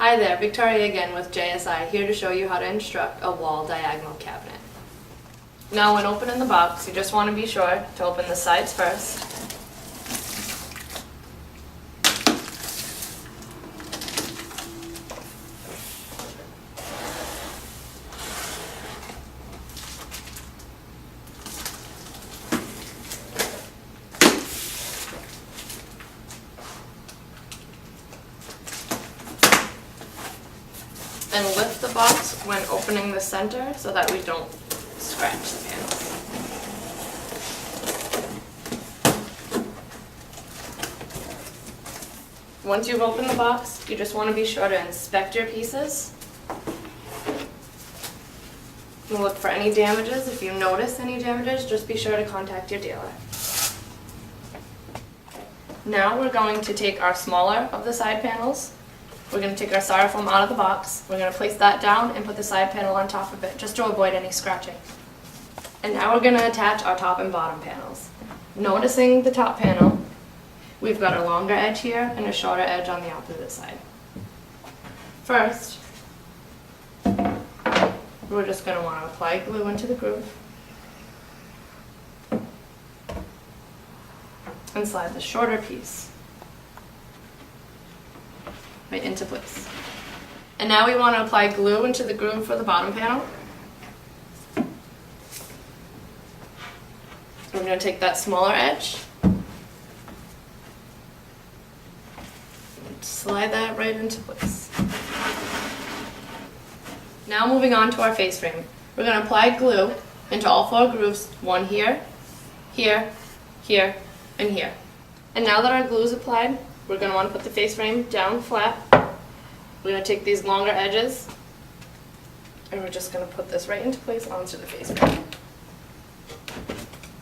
Hi there, Victoria again with JSI, here to show you how to construct a wall diagonal cabinet. Now when opening the box, you just want to be sure to open the sides first. And lift the box when opening the center so that we don't scratch the panels. Once you've opened the box, you just want to be sure to inspect your pieces. And look for any damages. If you notice any damages, just be sure to contact your dealer. Now we're going to take our smaller of the side panels. We're going to take our styrofoam out of the box. We're going to place that down and put the side panel on top of it, just to avoid any scratching. And now we're going to attach our top and bottom panels. Noticing the top panel, we've got a longer edge here and a shorter edge on the opposite side. First, we're just going to want to apply glue into the groove and slide the shorter piece right into place. And now we want to apply glue into the groove for the bottom panel. We're going to take that smaller edge and slide that right into place. Now moving on to our face frame. We're going to apply glue into all 4 grooves, one here, here, here, and here. And now that our glue is applied, we're going to want to put the face frame down flat. We're going to take these longer edges and we're just going to put this right into place onto the face frame.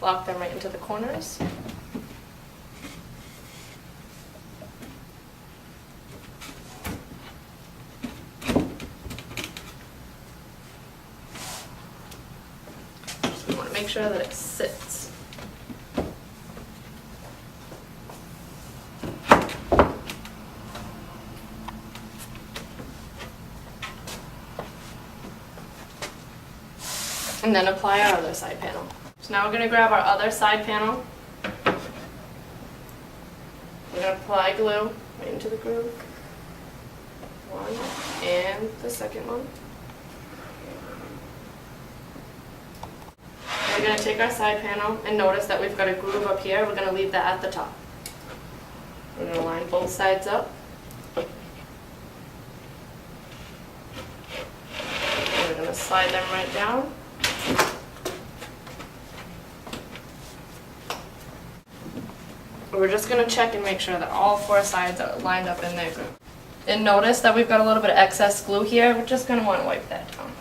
Lock them right into the corners. Just want to make sure that it sits. And then apply our other side panel. So now we're going to grab our other side panel. We're going to apply glue right into the groove. One, and the second one. We're going to take our side panel and notice that we've got a groove up here. We're going to leave that at the top. We're going to line both sides up. And we're going to slide them right down. We're just going to check and make sure that all 4 sides are lined up in their groove. And notice that we've got a little bit of excess glue here. We're just going to want to wipe that down.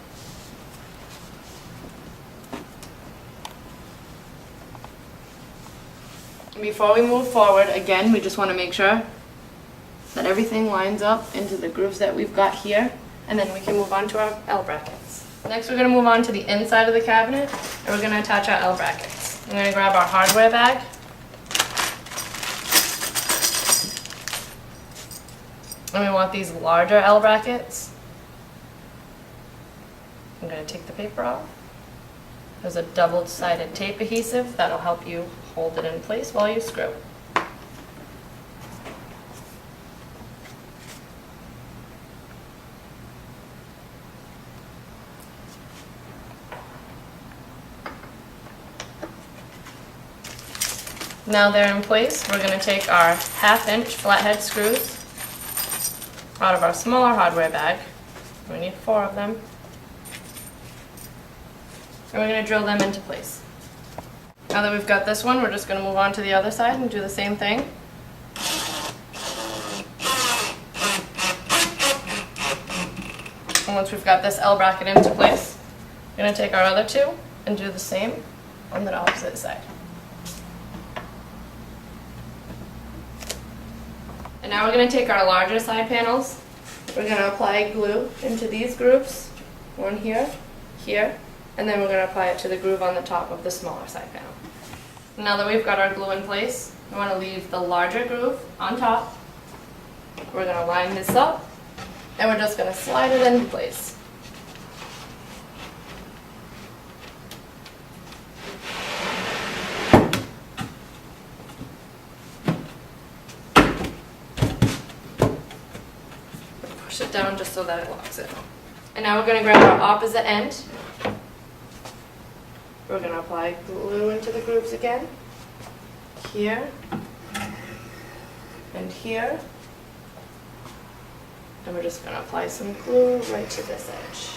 And before we move forward, again, we just want to make sure that everything lines up into the grooves that we've got here, and then we can move on to our L brackets. Next, we're going to move on to the inside of the cabinet, and we're going to attach our L brackets. I'm going to grab our hardware bag. And we want these larger L brackets. I'm going to take the paper off. There's a double-sided tape adhesive that'll help you hold it in place while you screw. Now they're in place, we're going to take our 1/2-inch flathead screws out of our smaller hardware bag. We need 4 of them. And we're going to drill them into place. Now that we've got this one, we're just going to move on to the other side and do the same thing. And once we've got this L bracket into place, we're going to take our other 2 and do the same on the opposite side. And now we're going to take our larger side panels. We're going to apply glue into these grooves, one here, here, and then we're going to apply it to the groove on the top of the smaller side panel. Now that we've got our glue in place, we want to leave the larger groove on top. We're going to line this up And we're just gonna slide it in place. Push it down just so that it locks in. And now we're gonna grab our opposite end. We're gonna apply glue into the grooves again. Here. And here. And we're just going to apply some glue right to this edge.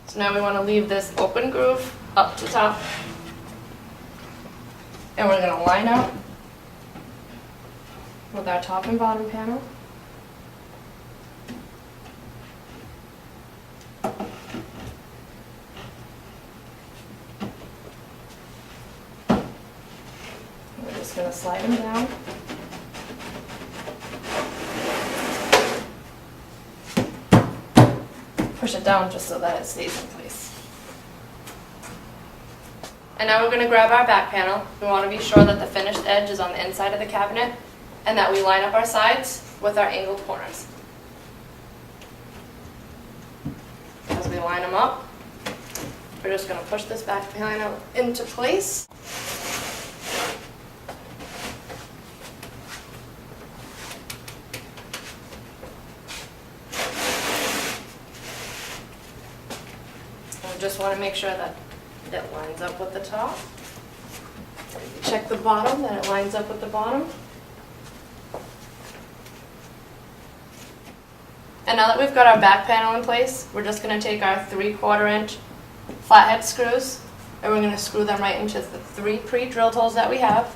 So now we want to leave this open groove up to top. And we're going to line up with our top and bottom panel. We're just going to slide them down. Push it down just so that it stays in place. And now we're going to grab our back panel. We want to be sure that the finished edge is on the inside of the cabinet and that we line up our sides with our angled corners. As we line them up, we're just going to push this back panel into place. Just want to make sure that it lines up with the top. Check the bottom, that it lines up with the bottom. And now that we've got our back panel in place, we're just going to take our 3/4 inch flathead screws and we're going to screw them right into the 3 pre-drilled holes that we have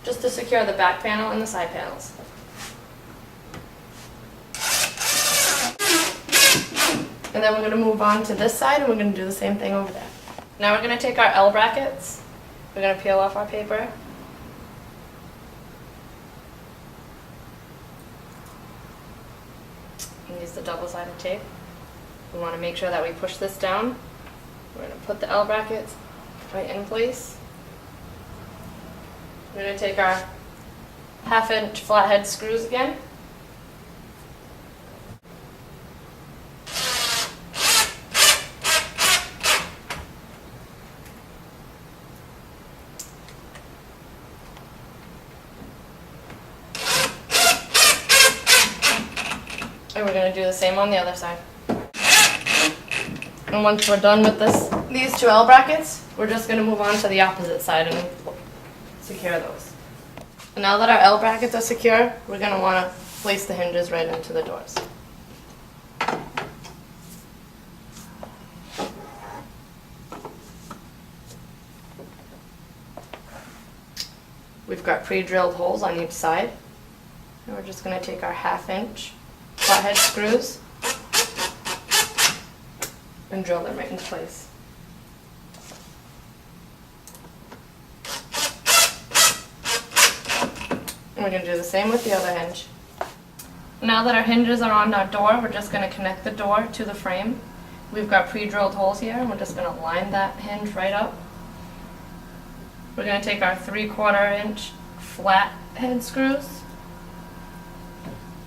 just to secure the back panel and the side panels. And then we're going to move on to this side and we're going to do the same thing over there. Now we're going to take our L brackets, we're going to peel off our paper. And use the double-sided tape. We want to make sure that we push this down. We're going to put the L brackets right in place. We're going to take our 1/2 inch flathead screws again. And we're going to do the same on the other side. And once we're done with these 2 L brackets, we're just going to move on to the opposite side and secure those. And now that our L brackets are secure, we're going to want to place the hinges right into the doors. We've got pre-drilled holes on each side. And we're just going to take our 1/2 inch flathead screws and drill them right into place. And we're going to do the same with the other hinge. Now that our hinges are on our door, we're just going to connect the door to the frame. We've got pre-drilled holes here and we're just going to line that hinge right up. We're going to take our 3/4 inch flat head screws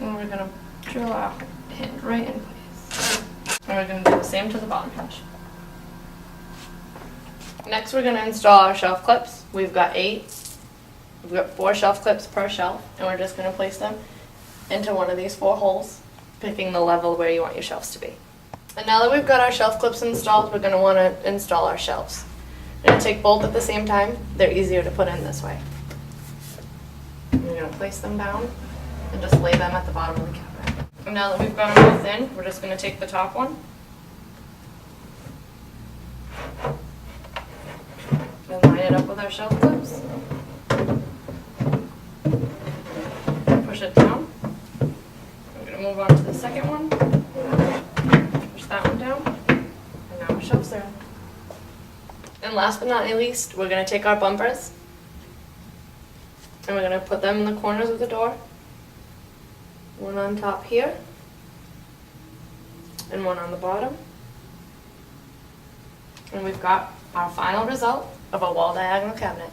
and we're going to drill our hinge right in place. And we're going to do the same to the bottom hinge. Next we're going to install our shelf clips. We've got 8. We've got 4 shelf clips per shelf and we're just going to place them into one of these 4 holes, picking the level where you want your shelves to be. And now that we've got our shelf clips installed, we're going to want to install our shelves. We're going to take both at the same time. They're easier to put in this way. We're going to place them down and just lay them at the bottom of the cabinet. And now that we've got them both in, we're just going to take the top one and line it up with our shelf clips. Push it down. We're going to move on to the second one. Push that one down. And now our shelves are in. And last but not least, we're going to take our bumpers and we're going to put them in the corners of the door. One on top here and one on the bottom. And we've got our final result of a wall diagonal cabinet.